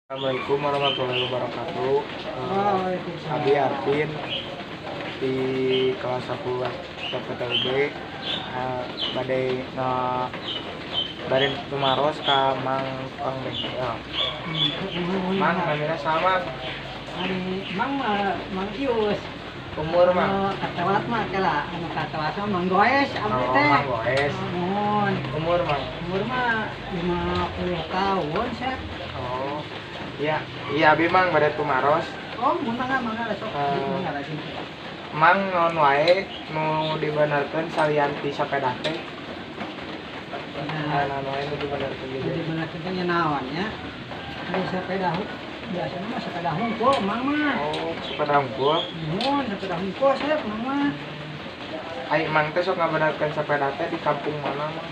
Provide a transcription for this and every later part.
Assalamualaikum warahmatullahi wabarakatuh. Waalaikumsalam. Abi Arvin di kelas 10 PTUB badai barin tumaros ka Mang Tukang Bengkel. Mang namina sama Mang Ius. umur Mang. Katawat mah kala, katawat mah Mang Goes abdi teh. Mang Goes. Mohon. Umur Mang. Umur mah 50 tahun sih. Oh. Iya Abi Mang badai tumaros. Oh, mangga sok. Mang naon wae nu dibenerkeun salian ti sapeda teh. Naon wae nu dibenerkeun Jadi bener kitanya naon ya. Ari sepeda biasanya mah sepeda hungkul Mang mah. Oh, sepeda hungkul. Mohon sepeda hungkul sih Mang mah. Ai Mang teh sok ngabenerkeun sapeda teh di kampung mana Mang?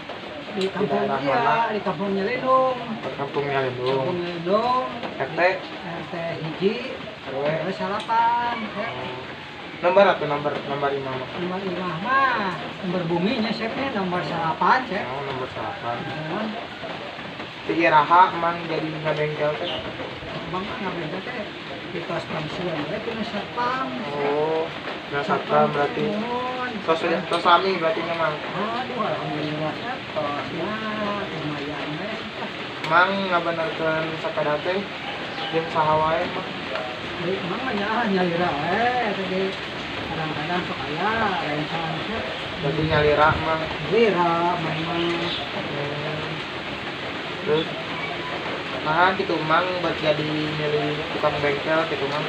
Di kampung daerah mana? di kampung Nyelidung. Kampungnya Kampung Lindung. Nyelidung. RT RT hiji, RW. RW salapan. Ya. Nomor atau nomor 5 Mang? Nomor 5 mah nomor buminya chefnya nomor salapan cek. Oh, nomor 8. Mohon Ti iraha Mang jadi ngabengkel teh. bang ngabenda teh di tos pensiun we tina satpam. Oh, nah satpam berarti. Mohon. Tos lami berarti nya Mang. Aduh, alhamdulillah ya tos ya lumayan we. Mang ngabenerkeun sapeda teh jeung saha wae Mang? Di mang mah nyalira we tadi kadang-kadang sok aya lain saha. Berarti nyalira Mang. Nyalira memang Terus nah gitu Mang buat jadi milih tukang bengkel gitu Mang.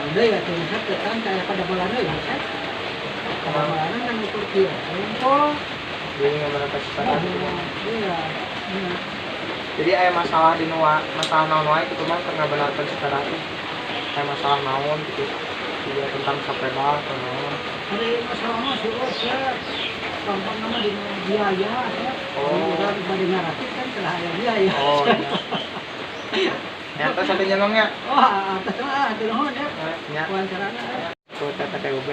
udah ya tuh kan kayak pada bulan ya kan pada bulan kan itu dia oh Jadi ngabenerkeun sapeda gitu Mang. iya Jadi aya masalah di masalah naon wae gitu Mang keur ngabenerkeun sepeda teh. Aya masalah naon gitu. Juga tentang sepeda atau naon. hari masalah mah sudah ya gampang nama di biaya ya Oh. udah dibanding ngaratik kan telah ada biaya Oh iya. Nyata sampai nyelongnya. wah atas mah di nuhun ya Nya wawancarana ku TPTUB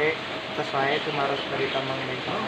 tos wae tuh harus dari Tamang Bengkel.